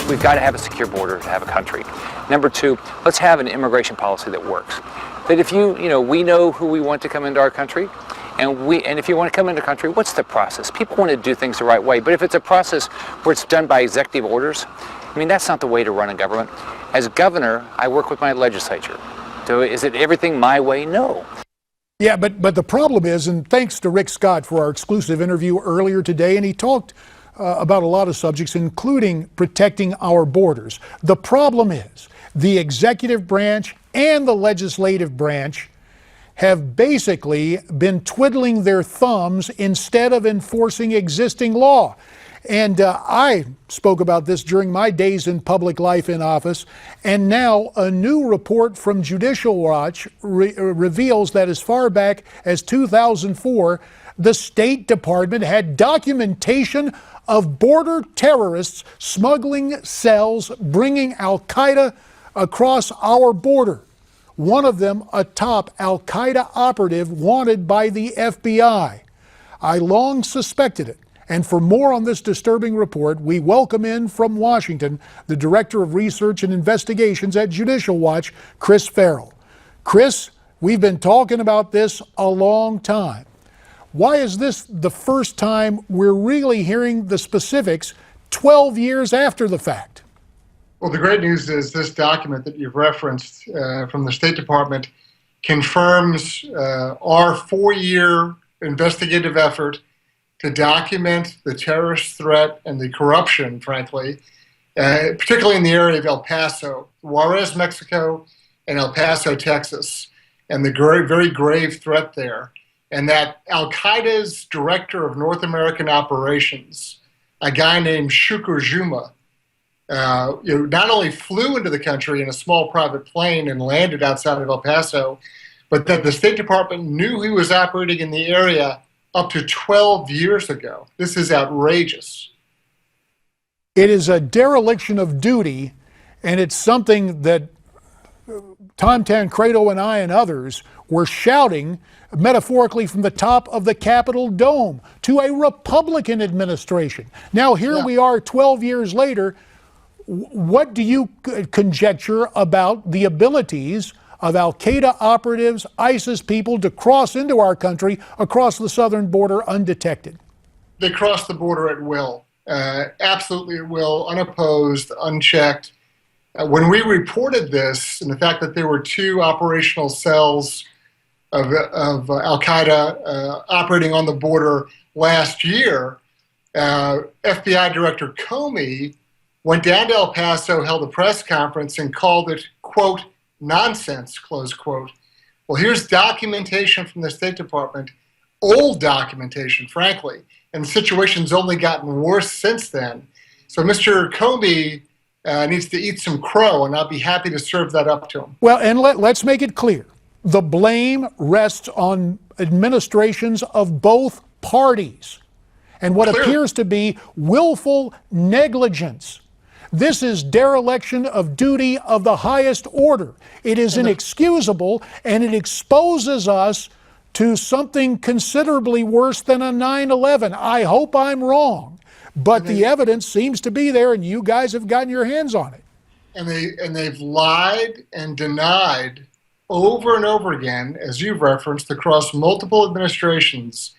we've got to have a secure border to have a country. Number two, let's have an immigration policy that works. That if we know who we want to come into our country, and if you want to come into the country, what's the process? People want to do things the right way, but if it's a process where it's done by executive orders, I mean, that's not the way to run a government. As governor, I work with my legislature. So is it everything my way? No. Yeah, but the problem is, and thanks to Rick Scott for our exclusive interview earlier today, and he talked about a lot of subjects, including protecting our borders. The problem is the executive branch and the legislative branch have basically been twiddling their thumbs instead of enforcing existing law. And I spoke about this during my days in public life in office, and now a new report from Judicial Watch reveals that as far back as 2004, the State Department had documentation of border terrorists smuggling cells, bringing al-Qaida across our border. One of them, a top al-Qaida operative wanted by the FBI. I long suspected it. And for more on this disturbing report, we welcome in from Washington the Director of Research and Investigations at Judicial Watch, Chris Farrell. Chris, we've been talking about this a long time. Why is this the first time we're really hearing the specifics 12 years after the fact? Well, the great news is this document that you've referenced from the State Department confirms our 4-year investigative effort to document the terrorist threat and the corruption, frankly, particularly in the area of El Paso, Juarez, Mexico, and El Paso, Texas, and the very grave threat there. And that al-Qaeda's director of North American operations, a guy named Shukur Juma, not only flew into the country in a small private plane and landed outside of El Paso, but that the State Department knew he was operating in the area up to 12 years ago. This is outrageous. It is a dereliction of duty, and it's something that Tom Tancredo and I and others were shouting metaphorically from the top of the Capitol dome to a Republican administration. Now here we are 12 years later. What do you conjecture about the abilities of al-Qaeda operatives, ISIS people to cross into our country across the southern border undetected? They cross the border at will, absolutely at will, unopposed, unchecked. When we reported this and the fact that there were 2 operational cells of al-Qaeda operating on the border last year, FBI Director Comey went down to El Paso, held a press conference, and called it, quote, nonsense, close quote. Well, here's documentation from the State Department, old documentation, frankly, and the situation's only gotten worse since then. So Mr. Comey needs to eat some crow, and I'll be happy to serve that up to him. Well, and let's make it clear. The blame rests on administrations of both parties and what appears to be willful negligence. This is dereliction of duty of the highest order. It is inexcusable, and it exposes us to something considerably worse than a 9/11. I hope I'm wrong, but the evidence seems to be there, and you guys have gotten your hands on it. And they've lied and denied over and over again, as you've referenced, across multiple administrations.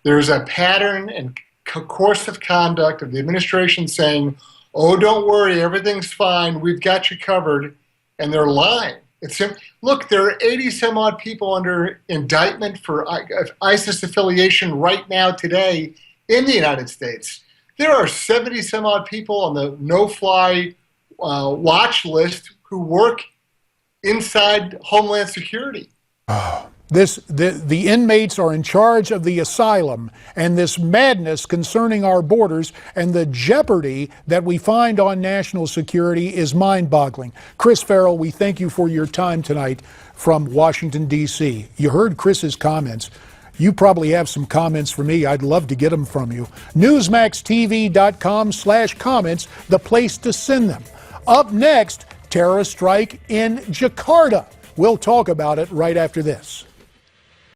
There's a pattern and course of conduct of the administration saying, oh, don't worry, everything's fine, we've got you covered, and they're lying. Look, there are 80-some-odd people under indictment for ISIS affiliation right now today in the United States. There are 70-some-odd people on the no-fly watch list who work inside Homeland Security. The inmates are in charge of the asylum, and this madness concerning our borders and the jeopardy that we find on national security is mind-boggling. Chris Farrell, we thank you for your time tonight from Washington, D.C. You heard Chris's comments. You probably have some comments for me. I'd love to get them from you. Newsmaxtv.com/comments, the place to send them. Up next, terrorist strike in Jakarta. We'll talk about it right after this.